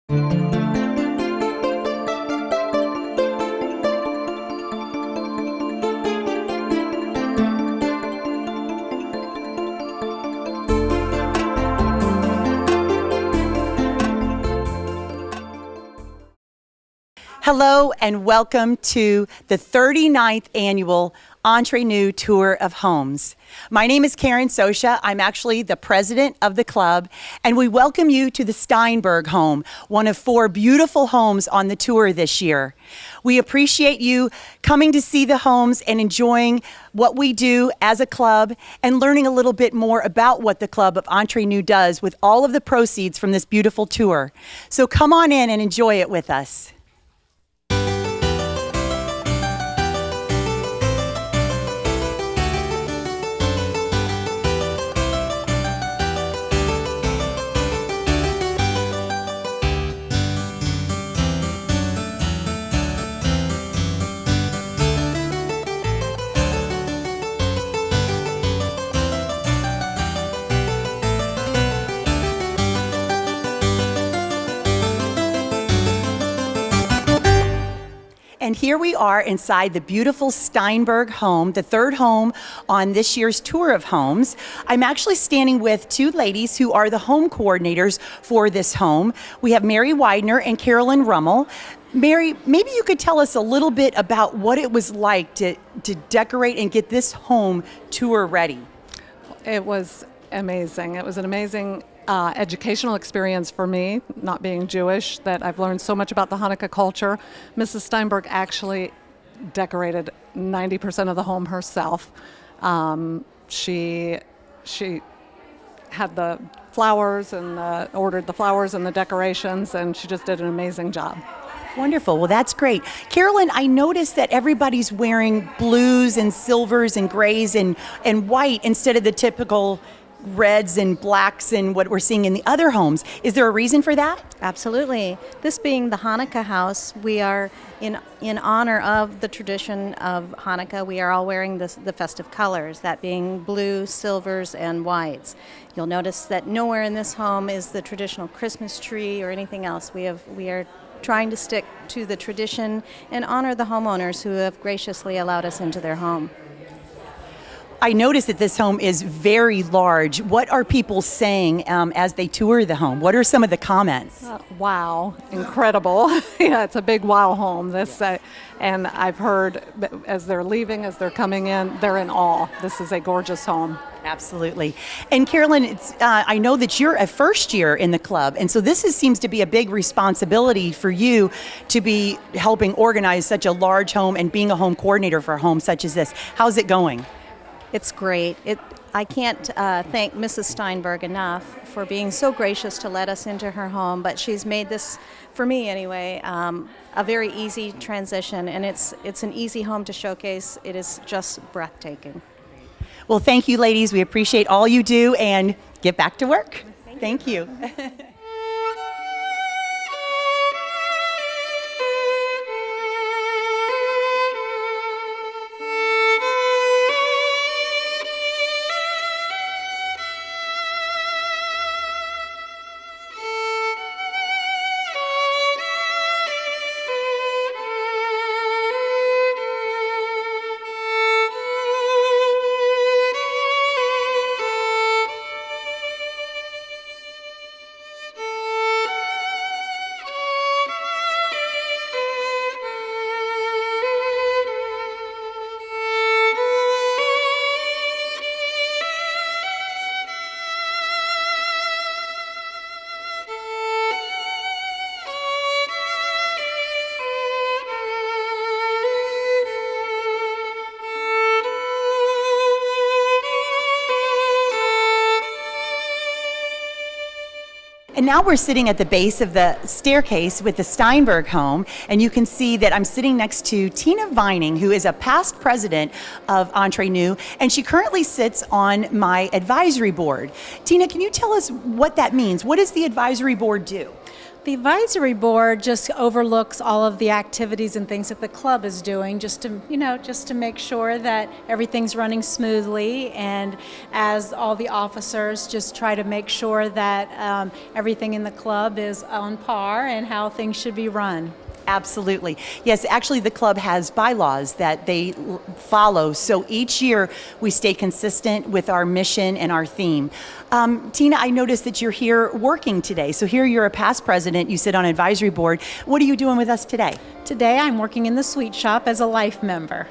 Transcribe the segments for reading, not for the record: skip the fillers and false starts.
Hello and welcome to the 39th annual Entre, Nous Tour of Homes. My name is Karen Sosha. I'm actually the president of the club, and we welcome you to the Steinberg home, one of 4 beautiful homes on the tour this year. We appreciate you coming to see the homes and enjoying what we do as a club and learning a little bit more about what the Club of Entre, Nous does with all of the proceeds from this beautiful tour. So come on in and enjoy it with us. And here we are inside the beautiful Steinberg home, the 3rd home on this year's tour of homes. I'm actually standing with 2 ladies who are the home coordinators for this home. We have Mary Widner and Carolyn Rummel. Mary, maybe you could tell us a little bit about what it was like to decorate and get this home tour ready. It was amazing. It was an amazing educational experience for me, not being Jewish, that I've learned so much about the Hanukkah culture. Mrs. Steinberg actually decorated 90% of the home herself. She had the flowers and ordered the flowers and the decorations, and she just did an amazing job. Wonderful. Well, that's great. Carolyn, I noticed that everybody's wearing blues and silvers and grays and white instead of the typical reds and blacks and what we're seeing in the other homes. Is there a reason for that? Absolutely. This being the Hanukkah house, we are in honor of the tradition of Hanukkah. We are all wearing the festive colors, that being blue, silvers, and whites. You'll notice that nowhere in this home is the traditional Christmas tree or anything else. We are trying to stick to the tradition and honor the homeowners who have graciously allowed us into their home. I noticed that this home is very large. What are people saying as they tour the home? What are some of the comments? Wow, incredible. Yeah, it's a big wow home. And I've heard as they're leaving, as they're coming in, they're in awe. This is a gorgeous home. Absolutely. And Carolyn, I know that you're a first year in the club, and so this seems to be a big responsibility for you to be helping organize such a large home and being a home coordinator for a home such as this. How's it going? It's great. I can't thank Mrs. Steinberg enough for being so gracious to let us into her home, but she's made this, for me anyway, a very easy transition, and it's an easy home to showcase. It is just breathtaking. Well, thank you, ladies. We appreciate all you do, and get back to work. Thank you. And now we're sitting at the base of the staircase with the Steinberg home, and you can see that I'm sitting next to Tina Vining, who is a past president of Entre, Nous, and she currently sits on my advisory board. Tina, can you tell us what that means? What does the advisory board do? The advisory board just overlooks all of the activities and things that the club is doing, just to make sure that everything's running smoothly, and as all the officers just try to make sure that everything in the club is on par and how things should be run. Absolutely. Yes, actually the club has bylaws that they follow. So each year we stay consistent with our mission and our theme. Tina, I noticed that you're here working today. So here you're a past president, you sit on advisory board. What are you doing with us today? Today I'm working in the sweet shop as a life member.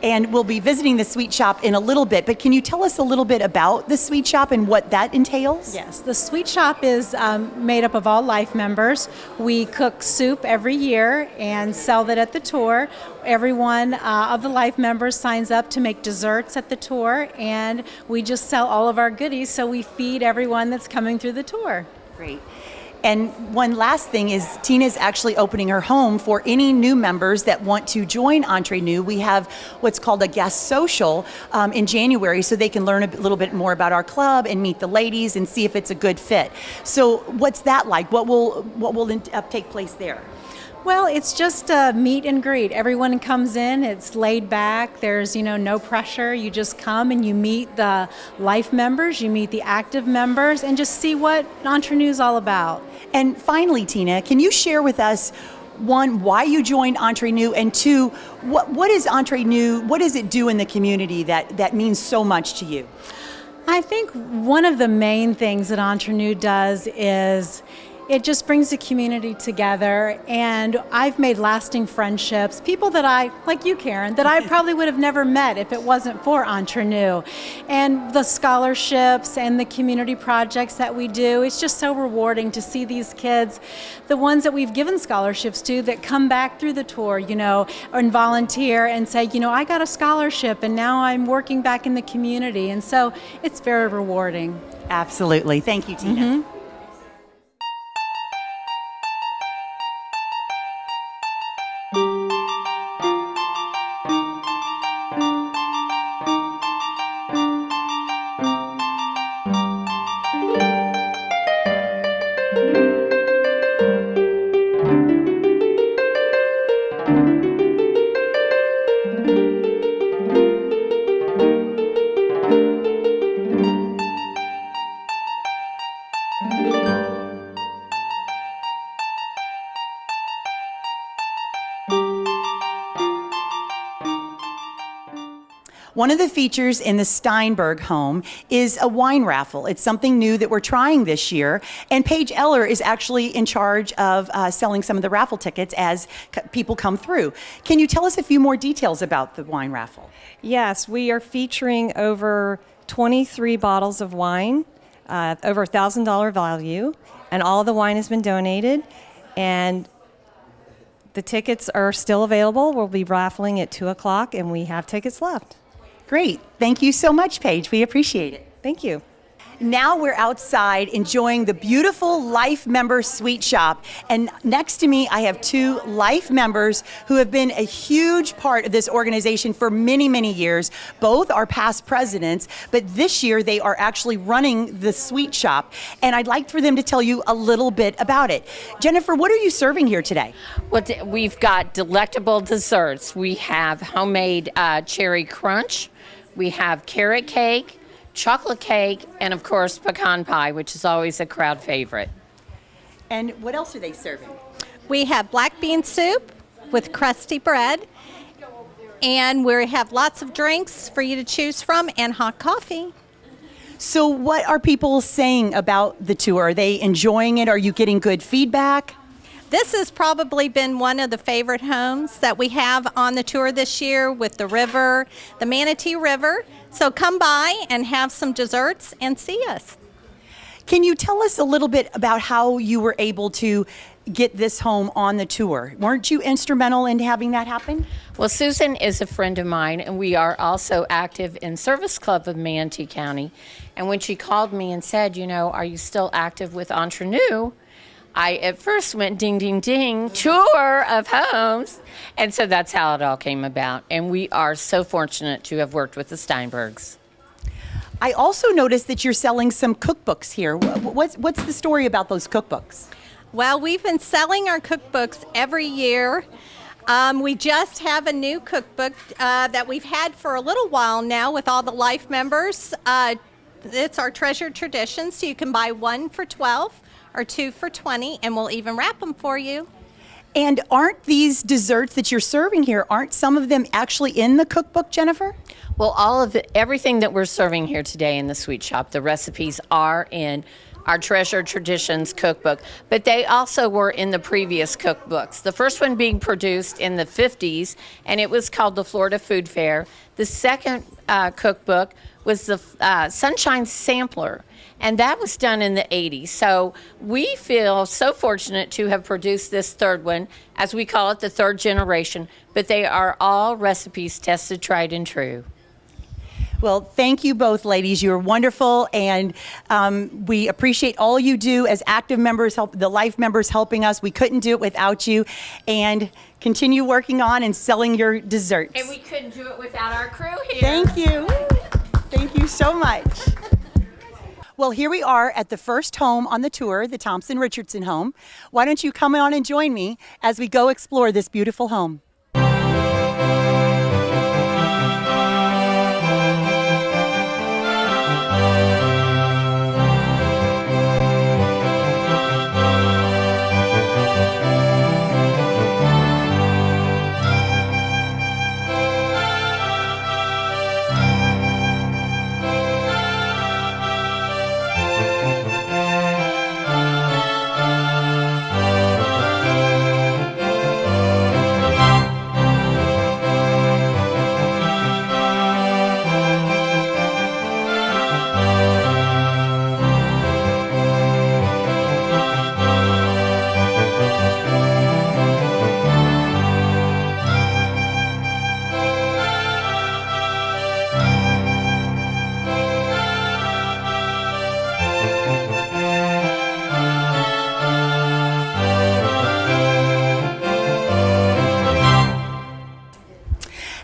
And we'll be visiting the sweet shop in a little bit, but can you tell us a little bit about the sweet shop and what that entails? Yes, the sweet shop is made up of all life members. We cook soup every year and sell that at the tour. Everyone of the life members signs up to make desserts at the tour, and we just sell all of our goodies, so we feed everyone that's coming through the tour. Great. And one last thing is Tina's actually opening her home for any new members that want to join Entre Nous. We have what's called a guest social in January, so they can learn a little bit more about our club and meet the ladies and see if it's a good fit. So what's that like? What will take place there? Well, it's just a meet and greet. Everyone comes in, it's laid back, there's no pressure. You just come and you meet the life members, you meet the active members, and just see what Entre Nous is all about. And finally, Tina, can you share with us, one, why you joined Entre Nous, and two, what is Entre Nous, what does it do in the community that means so much to you? I think one of the main things that Entre Nous does is it just brings the community together, and I've made lasting friendships, people that like you, Karen, that I probably would have never met if it wasn't for Entre Nous. And the scholarships and the community projects that we do, it's just so rewarding to see these kids, the ones that we've given scholarships to, that come back through the tour, and volunteer and say, I got a scholarship and now I'm working back in the community. And so it's very rewarding. Absolutely. Thank you, Tina. Mm-hmm. One of the features in the Steinberg home is a wine raffle. It's something new that we're trying this year, and Paige Eller is actually in charge of selling some of the raffle tickets as people come through. Can you tell us a few more details about the wine raffle? Yes, we are featuring over 23 bottles of wine, over $1,000 value, and all the wine has been donated, and the tickets are still available. We'll be raffling at 2 o'clock, and we have tickets left. Great. Thank you so much, Paige. We appreciate it. Thank you. Now we're outside enjoying the beautiful Life Member Sweet Shop. And next to me, I have two Life members who have been a huge part of this organization for many, many years. Both are past presidents, but this year they are actually running the Sweet Shop. And I'd like for them to tell you a little bit about it. Jennifer, what are you serving here today? Well, we've got delectable desserts. We have homemade cherry crunch. We have carrot cake, chocolate cake, and of course pecan pie, which is always a crowd favorite. And what else are they serving? We have black bean soup with crusty bread, and we have lots of drinks for you to choose from and hot coffee. So what are people saying about the tour? Are they enjoying it? Are you getting good feedback? This has probably been one of the favorite homes that we have on the tour this year, with the river, the Manatee River. So come by and have some desserts and see us. Can you tell us a little bit about how you were able to get this home on the tour? Weren't you instrumental in having that happen? Well, Susan is a friend of mine, and we are also active in Service Club of Manatee County. And when she called me and said, are you still active with Entre Nous? I at first went ding, ding, ding, tour of homes. And so that's how it all came about. And we are so fortunate to have worked with the Steinbergs. I also noticed that you're selling some cookbooks here. What's the story about those cookbooks? Well, we've been selling our cookbooks every year. We just have a new cookbook that we've had for a little while now with all the Life members. It's our Treasured Traditions, so you can buy one for $12 or two for $20, and we'll even wrap them for you. And aren't these desserts that you're serving here, aren't some of them actually in the cookbook, Jennifer? Well, everything that we're serving here today in the sweet shop, the recipes are in our Treasured Traditions cookbook, but they also were in the previous cookbooks. The first one being produced in the 50s, and it was called the Florida Food Fair. The second cookbook was the Sunshine Sampler, and that was done in the 80s. So we feel so fortunate to have produced this third one, as we call it, the third generation, but they are all recipes tested, tried, and true. Well, thank you both, ladies. You're wonderful, and we appreciate all you do as active members, the Life members helping us. We couldn't do it without you, and continue working on and selling your desserts. And we couldn't do it without our crew here. Thank you. Thank you so much. Well, here we are at the first home on the tour, the Thompson-Richardson home. Why don't you come on and join me as we go explore this beautiful home?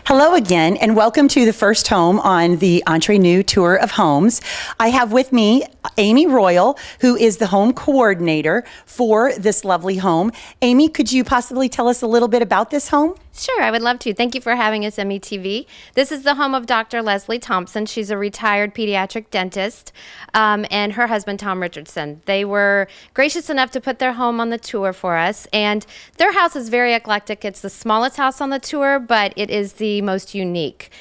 Hello again, and welcome to the first home on the Entre, Nous tour of homes. I have with me Amy Royal, who is the home coordinator for this lovely home. Amy, could you possibly tell us a little bit about this home? Sure, I would love to. Thank you for having us, METV. This is the home of Dr. Leslie Thompson. She's a retired pediatric dentist, and her husband, Tom Richardson. They were gracious enough to put their home on the tour for us, and their house is very eclectic. It's the smallest house on the tour, but it is the most unique.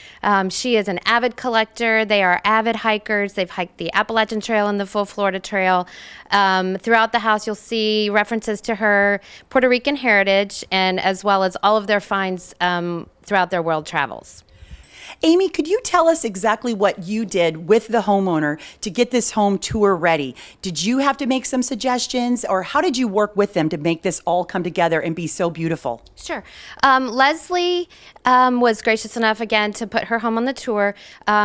She is an avid collector. They are avid hikers. They've hiked the Appalachian Trail and the Full Florida Trail. Throughout the house, you'll see references to her Puerto Rican heritage, and as well as all of their finds throughout their world travels. Amy, could you tell us exactly what you did with the homeowner to get this home tour ready? Did you have to make some suggestions, or how did you work with them to make this all come together and be so beautiful? Sure. Leslie was gracious enough, again, to put her home on the tour.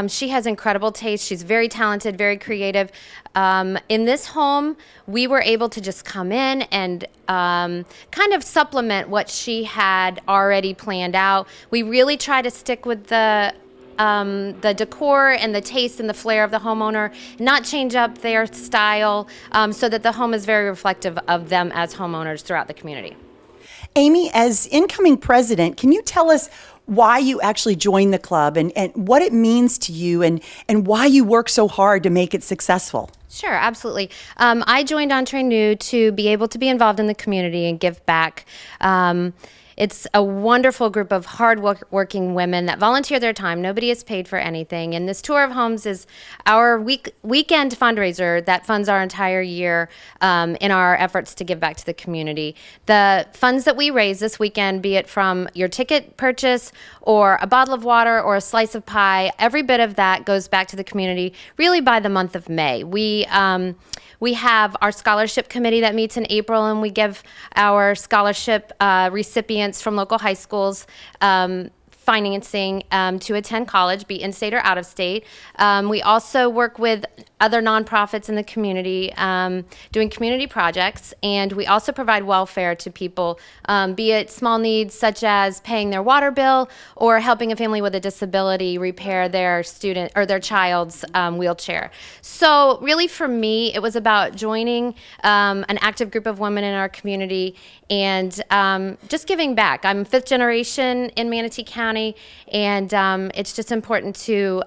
She has incredible taste. She's very talented, very creative. In this home, we were able to just come in and kind of supplement what she had already planned out. We really try to stick with the decor and the taste and the flair of the homeowner, not change up their style, so that the home is very reflective of them as homeowners throughout the community. Amy, as incoming president, can you tell us why you actually joined the club and what it means to you and why you work so hard to make it successful? Sure, absolutely. I joined Entre, Nous to be able to be involved in the community and give back. It's a wonderful group of hard-working women that volunteer their time. Nobody is paid for anything. And this tour of homes is our weekend fundraiser that funds our entire year in our efforts to give back to the community. The funds that we raise this weekend, be it from your ticket purchase or a bottle of water or a slice of pie, every bit of that goes back to the community really by the month of May. We have our scholarship committee that meets in April, and we give our scholarship recipients from local high schools financing to attend college, be in-state or out-of-state. We also work with other nonprofits in the community doing community projects, and we also provide welfare to people, be it small needs such as paying their water bill or helping a family with a disability repair their student or their child's wheelchair. So really for me, it was about joining an active group of women in our community and just giving back. I'm fifth generation in Manatee County, and it's just important to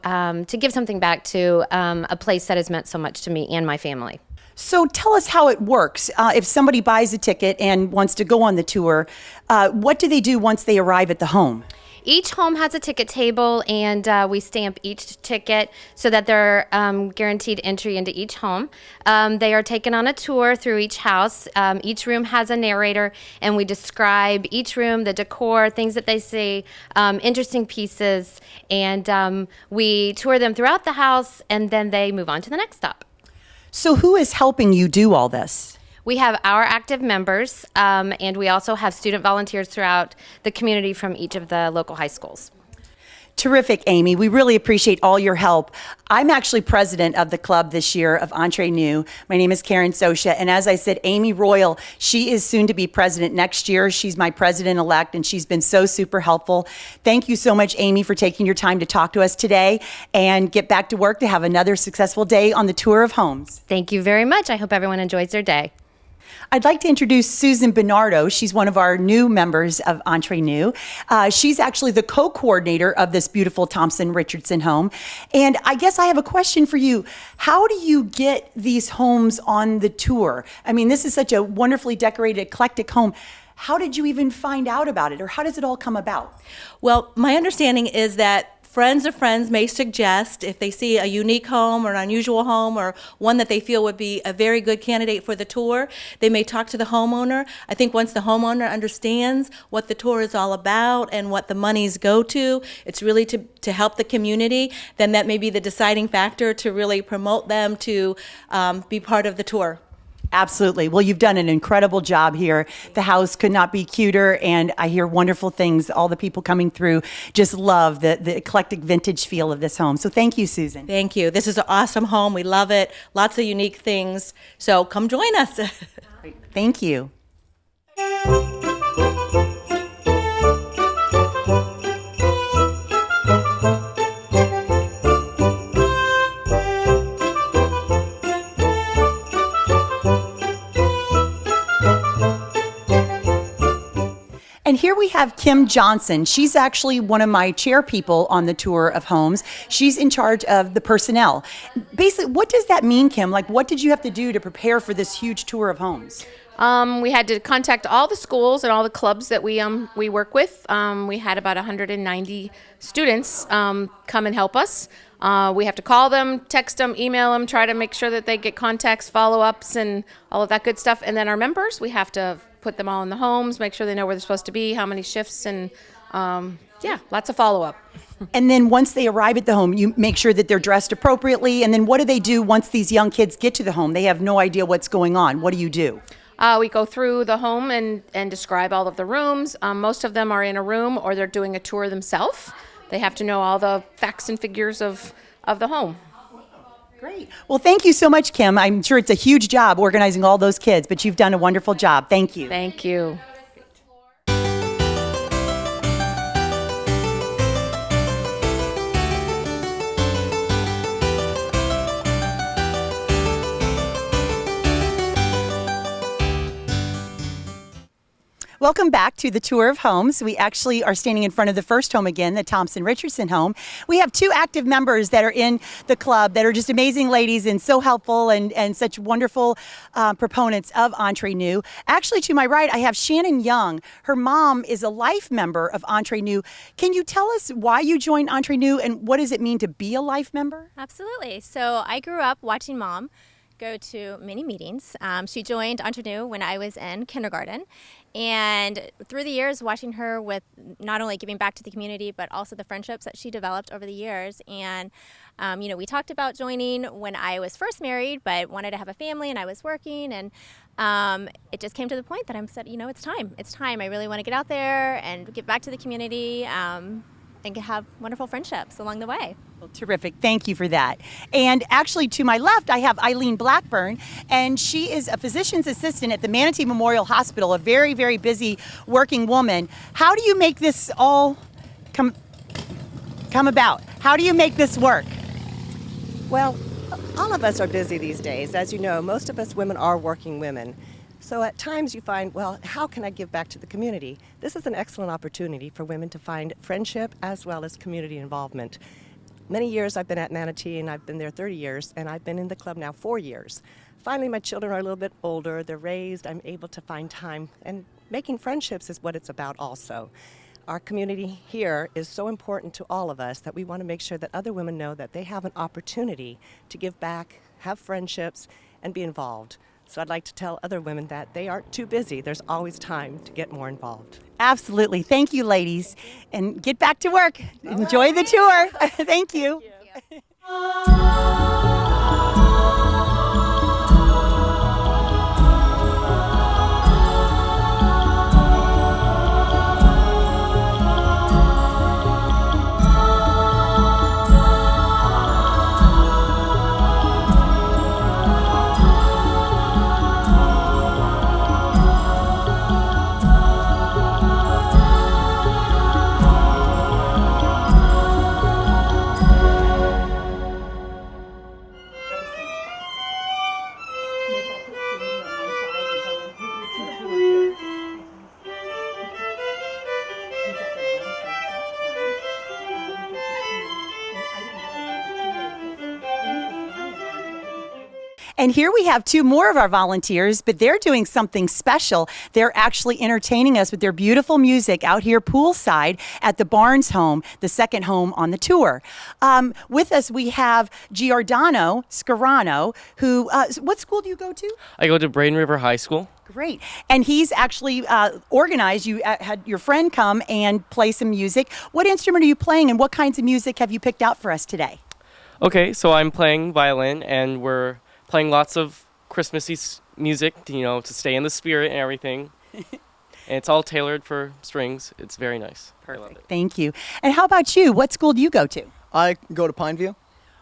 give something back to a place that has meant so much to me and my family. So tell us how it works. If somebody buys a ticket and wants to go on the tour, what do they do once they arrive at the home? Each home has a ticket table, and we stamp each ticket so that they're guaranteed entry into each home. They are taken on a tour through each house. Each room has a narrator, and we describe each room, the decor, things that they see, interesting pieces, and we tour them throughout the house, and then they move on to the next stop. So who is helping you do all this? We have our active members, and we also have student volunteers throughout the community from each of the local high schools. Terrific, Amy. We really appreciate all your help. I'm actually president of the club this year of Entre, Nous. My name is Carolyn Sosha, and as I said, Amy Royal, she is soon to be president next year. She's my president-elect, and she's been so super helpful. Thank you so much, Amy, for taking your time to talk to us today, and get back to work to have another successful day on the Tour of Homes. Thank you very much. I hope everyone enjoys their day. I'd like to introduce Susan Bernardo. She's one of our new members of Entre, Nous. She's actually the co-coordinator of this beautiful Thompson-Richardson home. And I guess I have a question for you. How do you get these homes on the tour? I mean, this is such a wonderfully decorated, eclectic home. How did you even find out about it, or how does it all come about? Well, my understanding is that friends of friends may suggest, if they see a unique home or an unusual home or one that they feel would be a very good candidate for the tour, they may talk to the homeowner. I think once the homeowner understands what the tour is all about and what the monies go to, it's really to help the community, then that may be the deciding factor to really promote them to be part of the tour. Absolutely. Well, you've done an incredible job here. The house could not be cuter, and I hear wonderful things. All the people coming through just love the eclectic vintage feel of this home. So thank you, Susan. Thank you. This is an awesome home. We love it. Lots of unique things. So come join us. Thank you. And here we have Kim Johnson. She's actually one of my chair people on the Tour of Homes. She's in charge of the personnel. Basically, what does that mean, Kim? Like, what did you have to do to prepare for this huge tour of homes? We had to contact all the schools and all the clubs that we work with. We had about 190 students come and help us. We have to call them, text them, email them, try to make sure that they get contacts, follow-ups, and all of that good stuff. And then our members, we have to put them all in the homes, make sure they know where they're supposed to be, how many shifts, and lots of follow-up. And then once they arrive at the home, you make sure that they're dressed appropriately. And then what do they do once these young kids get to the home? They have no idea what's going on. What do you do? We go through the home and describe all of the rooms. Most of them are in a room or they're doing a tour themselves. They have to know all the facts and figures of the home. Great. Well, thank you so much, Kim. I'm sure it's a huge job organizing all those kids, but you've done a wonderful job. Thank you. Thank you. Welcome back to the Tour of Homes. We actually are standing in front of the first home again, the Thompson-Richardson home. We have two active members that are in the club that are just amazing ladies and so helpful and such wonderful proponents of Entre, Nous. Actually, to my right, I have Shannon Young. Her mom is a life member of Entre, Nous. Can you tell us why you joined Entre, Nous and what does it mean to be a life member? Absolutely. So I grew up watching Mom go to many meetings. She joined Entre, Nous when I was in kindergarten. And through the years, watching her with not only giving back to the community, but also the friendships that she developed over the years. And, we talked about joining when I was first married, but wanted to have a family and I was working. And it just came to the point that I said, it's time. It's time. I really want to get out there and give back to the community. and have wonderful friendships along the way. Well, terrific. Thank you for that. And actually, to my left, I have Eileen Blackburn, and she is a physician's assistant at the Manatee Memorial Hospital, a very, very busy working woman. How do you make this all come about? How do you make this work? Well, all of us are busy these days. As you know, most of us women are working women. So at times you find, well, how can I give back to the community? This is an excellent opportunity for women to find friendship as well as community involvement. Many years I've been at Manatee, and I've been there 30 years, and I've been in the club now 4 years. Finally, my children are a little bit older, they're raised, I'm able to find time, and making friendships is what it's about also. Our community here is so important to all of us that we want to make sure that other women know that they have an opportunity to give back, have friendships, and be involved. So I'd like to tell other women that they aren't too busy. There's always time to get more involved. Absolutely. Thank you, ladies. And get back to work. Enjoy the tour. Thank you. And here we have two more of our volunteers, but they're doing something special. They're actually entertaining us with their beautiful music out here poolside at the Barnes home, the second home on the tour. With us, we have Giordano Scarano, who, what school do you go to? I go to Braden River High School. Great. And he's actually organized, you had your friend come and play some music. What instrument are you playing, and what kinds of music have you picked out for us today? Okay, so I'm playing violin, and we're playing lots of Christmassy music, to stay in the spirit and everything. And it's all tailored for strings. It's very nice. Perfect. Thank you. And how about you? What school do you go to? I go to Pineview.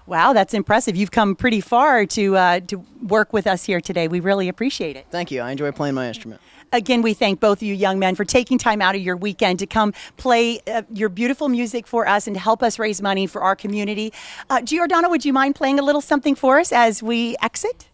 Wow, that's impressive. You've come pretty far to work with us here today. We really appreciate it. Thank you. I enjoy playing my instrument. Again, we thank both of you young men for taking time out of your weekend to come play your beautiful music for us and to help us raise money for our community. Giordano, would you mind playing a little something for us as we exit?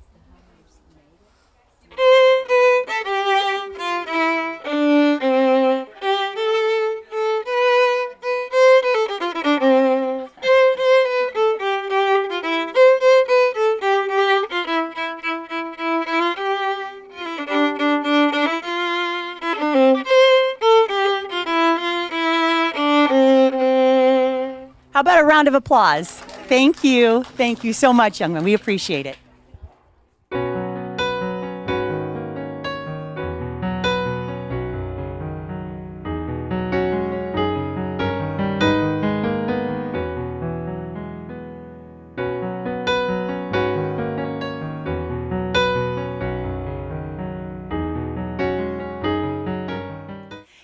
How about a round of applause? Thank you. Thank you so much, young man. We appreciate it.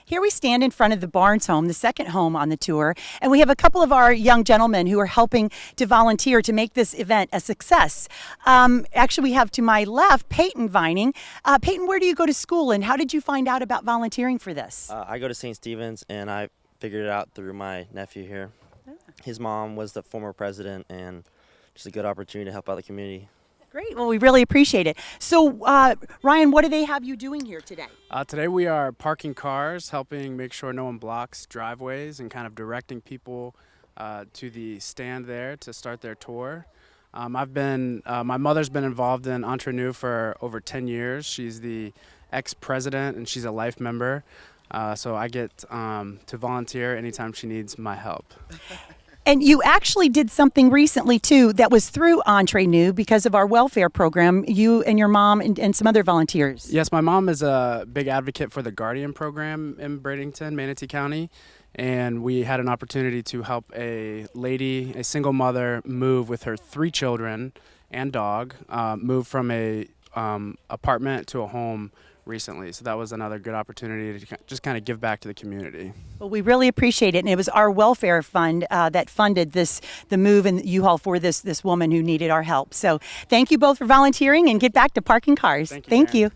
Here we stand in front of the Barnes home, the second home on the tour, and we have a couple of our young gentlemen who are helping to volunteer to make this event a success. Actually, we have to my left Peyton Vining. Peyton, where do you go to school, and how did you find out about volunteering for this? I go to St. Stephen's, and I figured it out through my nephew here. His mom was the former president, and just a good opportunity to help out the community. Great. Well, we really appreciate it. So, Ryan, what do they have you doing here today? Today we are parking cars, helping make sure no one blocks driveways, and kind of directing people to the stand there to start their tour. My mother's been involved in Entre, Nous for over 10 years. She's the ex-president, and she's a life member. So I get to volunteer anytime she needs my help. And you actually did something recently, too, that was through Entre, Nous because of our welfare program, you and your mom and some other volunteers. Yes, my mom is a big advocate for the Guardian program in Bradenton, Manatee County. And we had an opportunity to help a lady, a single mother, move with her 3 children and dog, move from a apartment to a home recently. So that was another good opportunity to just kind of give back to the community. Well, we really appreciate it, and it was our welfare fund that funded the move in U-Haul for this woman who needed our help. So thank you both for volunteering, and get back to parking cars. Thank you.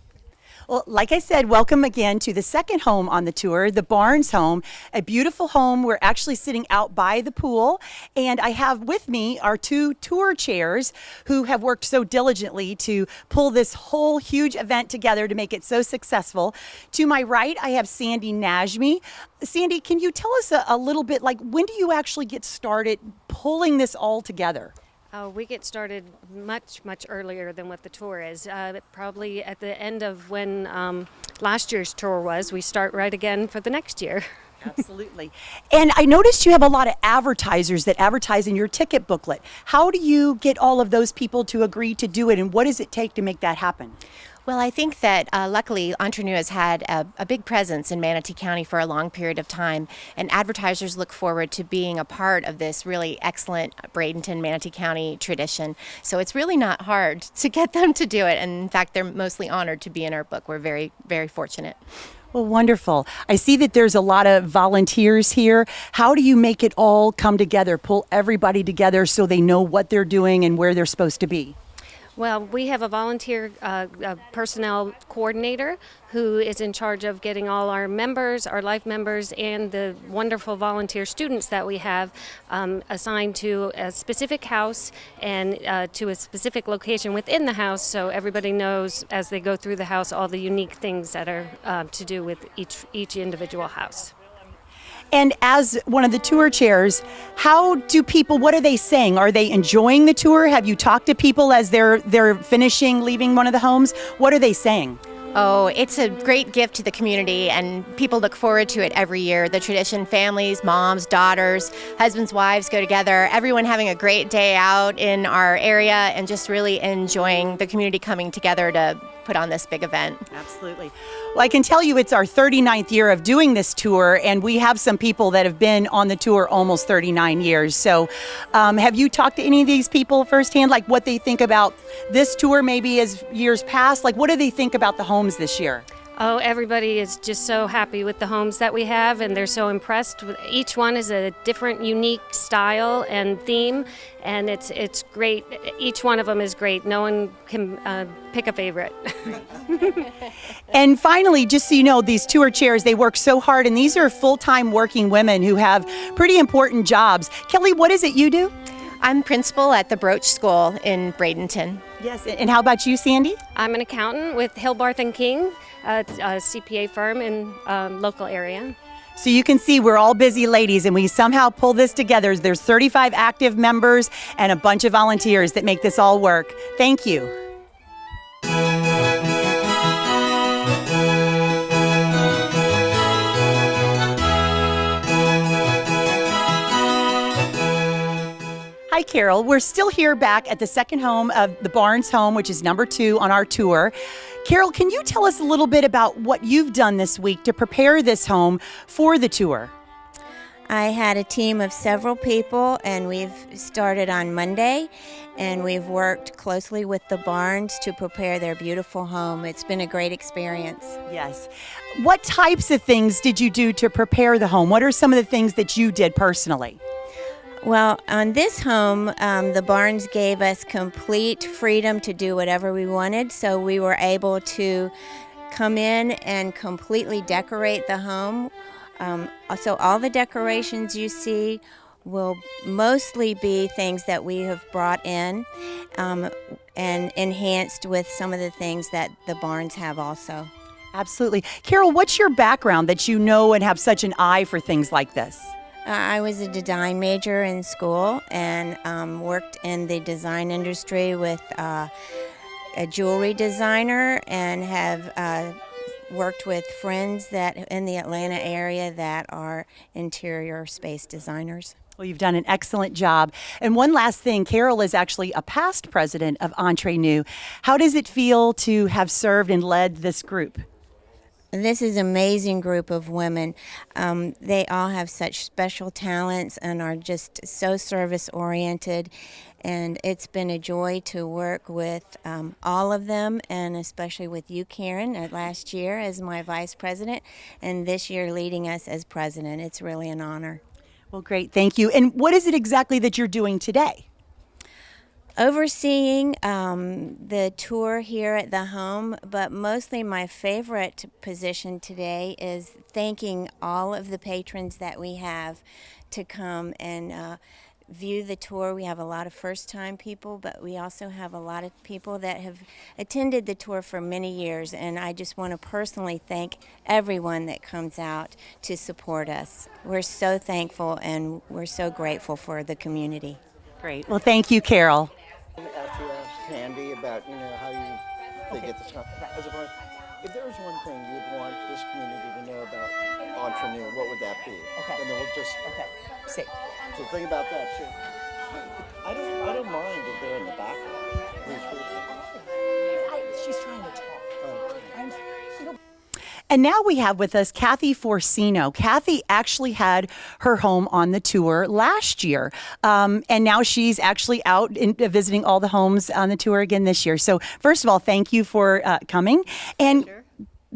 Well, like I said, welcome again to the second home on the tour, the Barnes home, a beautiful home. We're actually sitting out by the pool, and I have with me our two tour chairs who have worked so diligently to pull this whole huge event together to make it so successful. To my right, I have Sandy Najmi. Sandy, can you tell us a little bit, like, when do you actually get started pulling this all together? We get started much earlier than what the tour is. Probably at the end of when last year's tour was. We start right again for the next year. Absolutely. And I noticed you have a lot of advertisers that advertise in your ticket booklet. How do you get all of those people to agree to do it, and what does it take to make that happen? Well, I think that luckily Entre has had a big presence in Manatee County for a long period of time, and advertisers look forward to being a part of this really excellent Bradenton, Manatee County tradition. So it's really not hard to get them to do it, and in fact, they're mostly honored to be in our book. We're very, very fortunate. Well, wonderful. I see that there's a lot of volunteers here. How do you make it all come together, pull everybody together so they know what they're doing and where they're supposed to be? Well, we have a volunteer personnel coordinator who is in charge of getting all our members, our life members, and the wonderful volunteer students that we have assigned to a specific house and to a specific location within the house, so everybody knows as they go through the house all the unique things that are to do with each individual house. And as one of the tour chairs, what are they saying? Are they enjoying the tour? Have you talked to people as they're finishing, leaving one of the homes? What are they saying? Oh, it's a great gift to the community, and people look forward to it every year. The tradition, families, moms, daughters, husbands, wives go together, everyone having a great day out in our area and just really enjoying the community coming together to put on this big event. Absolutely. Well, I can tell you it's our 39th year of doing this tour, and we have some people that have been on the tour almost 39 years. So have you talked to any of these people firsthand, like what they think about this tour maybe as years past? Like, what do they think about the homes this year? Oh, everybody is just so happy with the homes that we have, and they're so impressed. Each one is a different, unique style and theme, and it's great. Each one of them is great. No one can pick a favorite. And finally, just so you know, these tour chairs, they work so hard, and these are full-time working women who have pretty important jobs. Kellie, what is it you do? I'm principal at the Broach School in Bradenton. Yes, and how about you, Sandy? I'm an accountant with Hillbarth & King, a CPA firm in local area. So you can see we're all busy ladies, and we somehow pull this together. There's 35 active members and a bunch of volunteers that make this all work. Thank you. Hi, Carol. We're still here back at the second home of the Barnes home, which is number 2 on our tour. Carol, can you tell us a little bit about what you've done this week to prepare this home for the tour? I had a team of several people, and we've started on Monday, and we've worked closely with the Barnes to prepare their beautiful home. It's been a great experience. Yes. What types of things did you do to prepare the home? What are some of the things that you did personally? Well, on this home, the Barnes gave us complete freedom to do whatever we wanted, so we were able to come in and completely decorate the home. So all the decorations you see will mostly be things that we have brought in and enhanced with some of the things that the Barnes have also. Absolutely. Carol, what's your background that you know and have such an eye for things like this? I was a design major in school and worked in the design industry with a jewelry designer, and have worked with friends that in the Atlanta area that are interior space designers. Well, you've done an excellent job. And one last thing, Carol is actually a past president of Entre, Nous. How does it feel to have served and led this group? This is an amazing group of women. They all have such special talents and are just so service-oriented. And it's been a joy to work with all of them, and especially with you, Karen, last year as my vice president, and this year leading us as president. It's really an honor. Well, great. Thank you. And what is it exactly that you're doing today? Overseeing the tour here at the home, but mostly my favorite position today is thanking all of the patrons that we have to come and view the tour. We have a lot of first-time people, but we also have a lot of people that have attended the tour for many years, and I just want to personally thank everyone that comes out to support us. We're so thankful and we're so grateful for the community. Great. Well, thank you, Carol. After you asked Sandy about, how they get this stuff. As a far as, if there was one thing you'd want this community to know about Entre, Nous, what would that be? Okay. And then we'll just see. So think about that too. I don't mind if they're in the background. These people. She's trying to talk. And now we have with us Kathy Forcino. Kathy actually had her home on the tour last year, and now she's actually out visiting all the homes on the tour again this year. So first of all, thank you for coming. And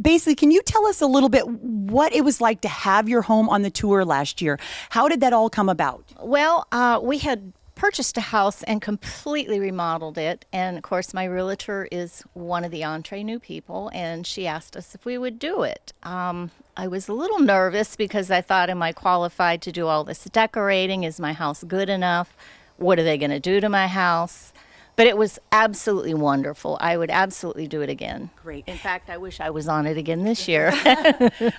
basically, can you tell us a little bit what it was like to have your home on the tour last year? How did that all come about? Well, we had purchased a house and completely remodeled it, and of course my realtor is one of the Entre Nous people, and she asked us if we would do it. I was a little nervous because I thought, am I qualified to do all this decorating? Is my house good enough? What are they going to do to my house? But it was absolutely wonderful. I would absolutely do it again. Great. In fact, I wish I was on it again this year.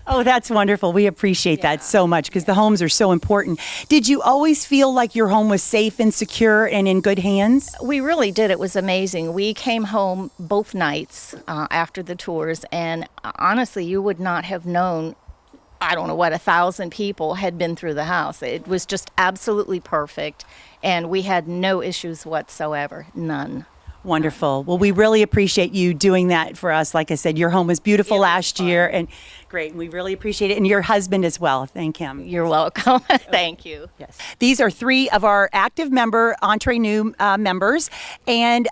Oh, that's wonderful. We appreciate that so much because the homes are so important. Did you always feel like your home was safe and secure and in good hands? We really did. It was amazing. We came home both nights after the tours, and honestly, you would not have known, I don't know what, 1,000 people had been through the house. It was just absolutely perfect, and we had no issues whatsoever, none. Wonderful. Well, we really appreciate you doing that for us. Like I said, your home was beautiful last year, and great. And we really appreciate it. And your husband as well. Thank him. You're welcome. Thank you. Yes. These are 3 of our active member Entre Nous members. And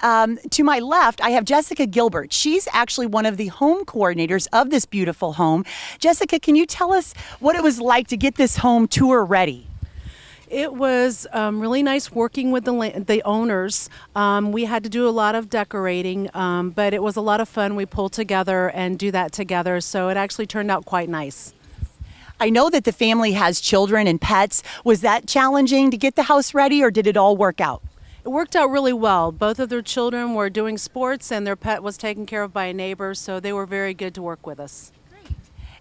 to my left, I have Jessica Gilbert. She's actually one of the home coordinators of this beautiful home. Jessica, can you tell us what it was like to get this home tour ready? It was really nice working with the owners. We had to do a lot of decorating, but it was a lot of fun. We pulled together and do that together, so it actually turned out quite nice. I know that the family has children and pets. Was that challenging to get the house ready, or did it all work out? It worked out really well. Both of their children were doing sports, and their pet was taken care of by a neighbor, so they were very good to work with us.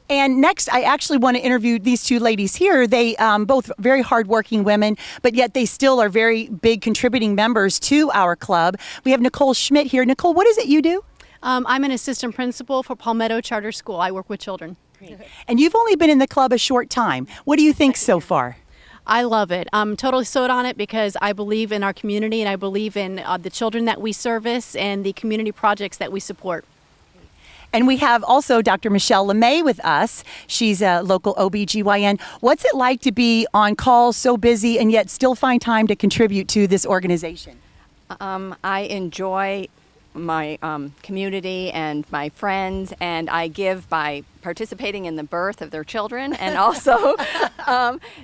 And next, I actually want to interview these 2 ladies here. They both very hardworking women, but yet they still are very big contributing members to our club. We have Nicole Schmidt here. Nicole, what is it you do? I'm an assistant principal for Palmetto Charter School. I work with children. And you've only been in the club a short time. What do you think so far? I love it. I'm totally sold on it because I believe in our community, and I believe in the children that we service and the community projects that we support. And we have also Dr. Michele La May with us. She's a local OBGYN. What's it like to be on call, so busy, and yet still find time to contribute to this organization? I enjoy my community and my friends, and I give by participating in the birth of their children, and also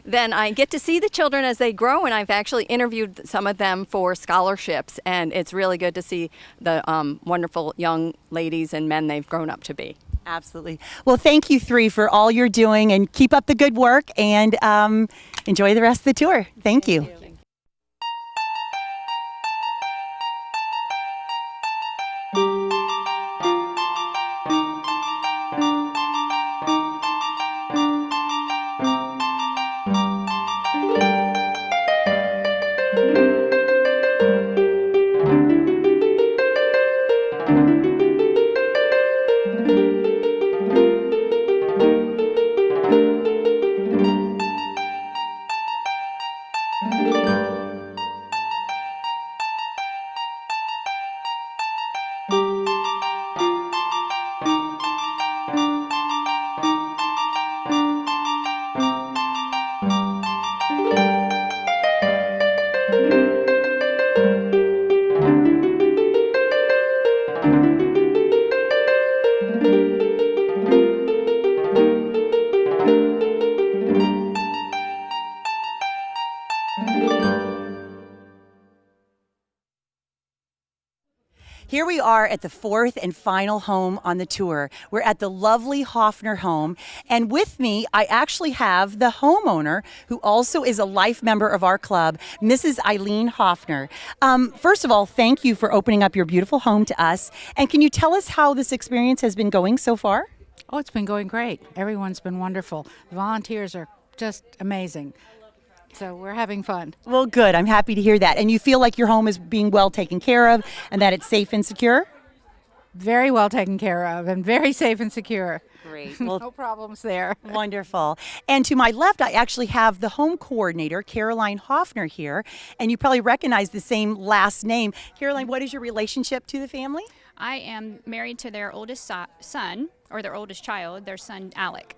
then I get to see the children as they grow, and I've actually interviewed some of them for scholarships, and it's really good to see the wonderful young ladies and men they've grown up to be. Absolutely. Well, thank you 3 for all you're doing, and keep up the good work, and enjoy the rest of the tour. Thank you. Thank you. here we are at the fourth and final home on the tour. We're at the lovely Hoffner home, and with me, I actually have the homeowner, who also is a life member of our club, Mrs. Eileen Hoffner. First of all, thank you for opening up your beautiful home to us, and can you tell us how this experience has been going so far? Oh, it's been going great. Everyone's been wonderful. The volunteers are just amazing. So we're having fun. Well, good. I'm happy to hear that. And you feel like your home is being well taken care of and that it's safe and secure? Very well taken care of and very safe and secure. Great. Well, no problems there. Wonderful. And to my left, I actually have the home coordinator, Caroline Hoffner, here. And you probably recognize the same last name. Caroline, what is your relationship to the family? I am married to their oldest son, or their oldest child, their son, Alec.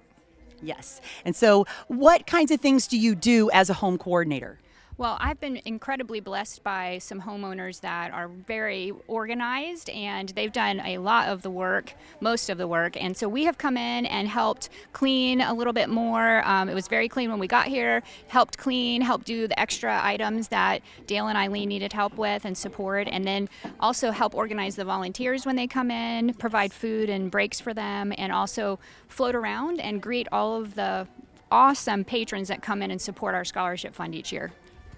Yes. And so what kinds of things do you do as a home coordinator? Well, I've been incredibly blessed by some homeowners that are very organized, and they've done a lot of the work, most of the work. And so we have come in and helped clean a little bit more. It was very clean when we got here, helped clean, helped do the extra items that Dale and Eileen needed help with and support, and then also help organize the volunteers when they come in, provide food and breaks for them, and also float around and greet all of the awesome patrons that come in and support our scholarship fund each year.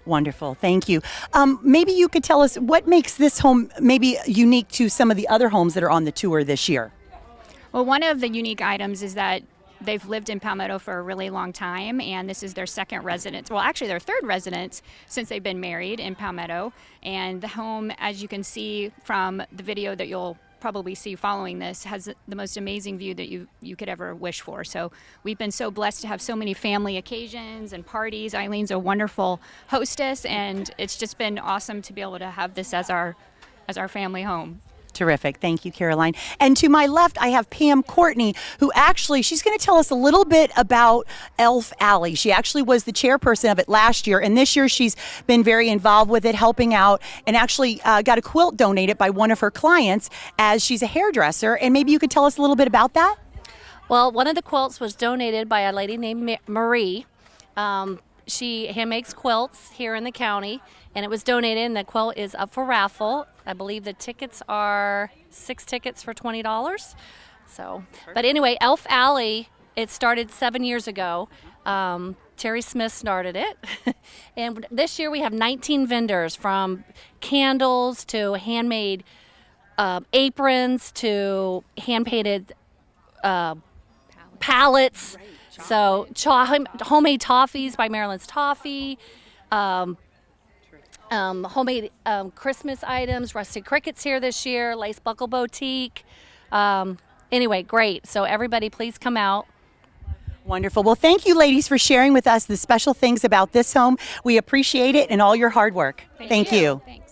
Wonderful. Thank you. Maybe you could tell us what makes this home maybe unique to some of the other homes that are on the tour this year. Well, one of the unique items is that they've lived in Palmetto for a really long time, and this is their second residence. Well, actually their third residence since they've been married in Palmetto. And the home, as you can see from the video that you'll probably see following this, has the most amazing view that you could ever wish for. So we've been so blessed to have so many family occasions and parties. Eileen's a wonderful hostess, and it's just been awesome to be able to have this as our family home. Terrific. Thank you, Caroline. And to my left, I have Pam Courtney, who actually, she's going to tell us a little bit about Elf Alley. She actually was the chairperson of it last year, and this year she's been very involved with it, helping out, and actually got a quilt donated by one of her clients, as she's a hairdresser. And maybe you could tell us a little bit about that? Well, one of the quilts was donated by a lady named Marie. She hand makes quilts here in the county, and it was donated, and the quilt is up for raffle. I believe the tickets are 6 tickets for $20. So, but anyway, Elf Alley, it started 7 years ago. Terry Smith started it. And this year we have 19 vendors, from candles to handmade aprons to hand-painted pallets. So homemade toffees by Maryland's Toffee. Homemade Christmas items, Rusty Crickets here this year, Lace Buckle Boutique. Anyway, great. So everybody, please come out. Wonderful. Well, thank you, ladies, for sharing with us the special things about this home. We appreciate it and all your hard work. Thank you. Thanks.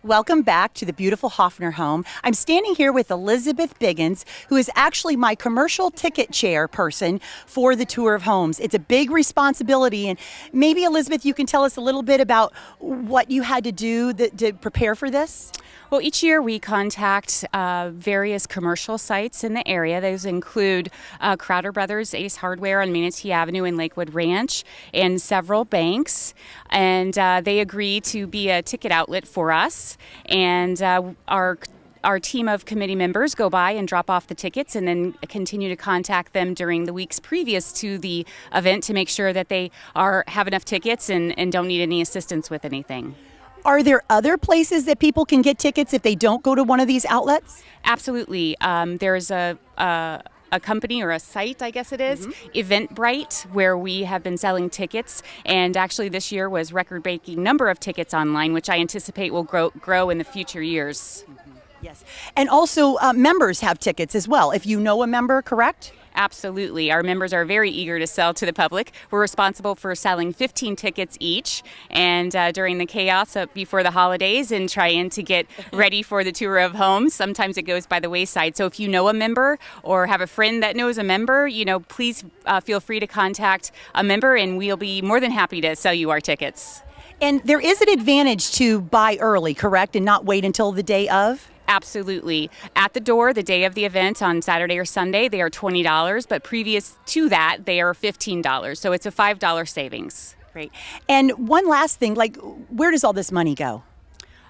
Welcome back to the beautiful Hoffner home. I'm standing here with Elizabeth Biggins, who is actually my commercial ticket chair person for the Tour of Homes. It's a big responsibility, and maybe, Elizabeth, you can tell us a little bit about what you had to do to prepare for this? Well, each year we contact various commercial sites in the area. Those include Crowder Brothers Ace Hardware on Manatee Avenue in Lakewood Ranch, and several banks. And they agree to be a ticket outlet for us. And our team of committee members go by and drop off the tickets, and then continue to contact them during the weeks previous to the event to make sure that they have enough tickets and don't need any assistance with anything. Are there other places that people can get tickets if they don't go to one of these outlets? Absolutely. There's a company, or a site, I guess it is, Eventbrite, where we have been selling tickets. And actually this year was record-breaking number of tickets online, which I anticipate will grow in the future years. Yes. And also, members have tickets as well. If you know a member, correct? Absolutely. Our members are very eager to sell to the public. We're responsible for selling 15 tickets each. And during the chaos before the holidays and trying to get ready for the tour of homes, sometimes it goes by the wayside. So if you know a member or have a friend that knows a member, please feel free to contact a member and we'll be more than happy to sell you our tickets. And there is an advantage to buy early, correct? And not wait until the day of? Absolutely. At the door, the day of the event on Saturday or Sunday, they are $20, but previous to that, they are $15. So it's a $5 savings. Great. And one last thing, where does all this money go?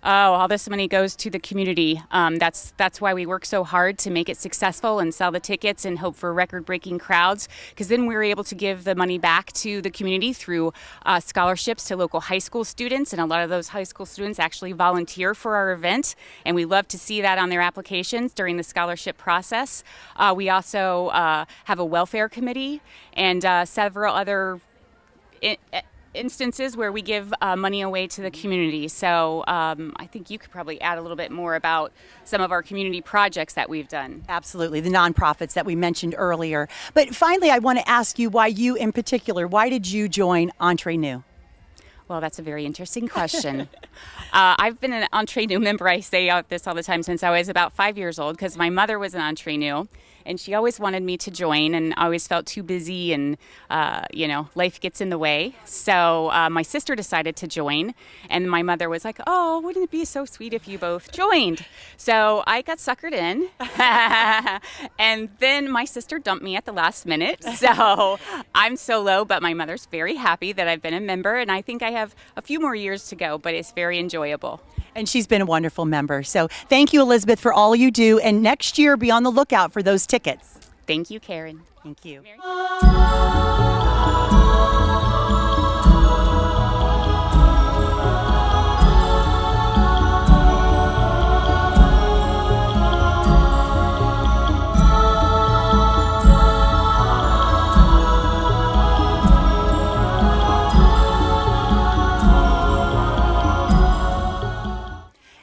Oh, all this money goes to the community. That's why we work so hard to make it successful and sell the tickets and hope for record-breaking crowds, because then we're able to give the money back to the community through scholarships to local high school students, and a lot of those high school students actually volunteer for our event, and we love to see that on their applications during the scholarship process. We also have a welfare committee and several other instances where we give money away to the community. So I think you could probably add a little bit more about some of our community projects that we've done. Absolutely, the nonprofits that we mentioned earlier. But finally, I want to ask you why you in particular, why did you join Entre Nous? Well, that's a very interesting question. I've been an Entre Nous member, I say this all the time, since I was about 5 years old, because my mother was an Entre Nous, and she always wanted me to join, and I always felt too busy, and life gets in the way. So my sister decided to join, and my mother was like, "Oh, wouldn't it be so sweet if you both joined?" So I got suckered in, and then my sister dumped me at the last minute. So I'm solo, but my mother's very happy that I've been a member, and I think I have a few more years to go, but it's very enjoyable. And she's been a wonderful member. So thank you, Elizabeth, for all you do. And next year, be on the lookout for those tickets. Thank you, Karen. Thank you.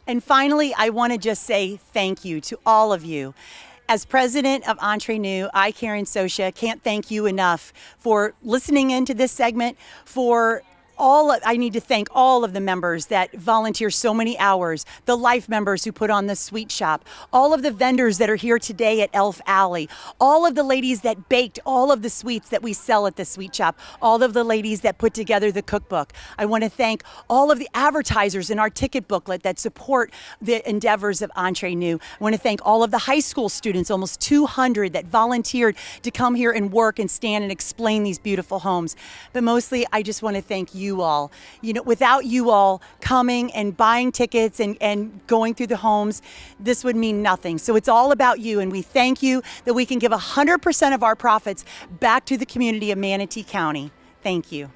And finally, I want to just say thank you to all of you. As president of Entre Nous, I, Karen Sosha, can't thank you enough for listening into this segment, I need to thank all of the members that volunteer so many hours, the Life members who put on the sweet shop, all of the vendors that are here today at Elf Alley, all of the ladies that baked all of the sweets that we sell at the sweet shop, all of the ladies that put together the cookbook. I want to thank all of the advertisers in our ticket booklet that support the endeavors of Entre Nous. I want to thank all of the high school students, almost 200 that volunteered to come here and work and stand and explain these beautiful homes. But mostly, I just want to thank you all. Without you all coming and buying tickets and going through the homes, this would mean nothing. So it's all about you, and we thank you that we can give 100% of our profits back to the community of Manatee County. Thank you.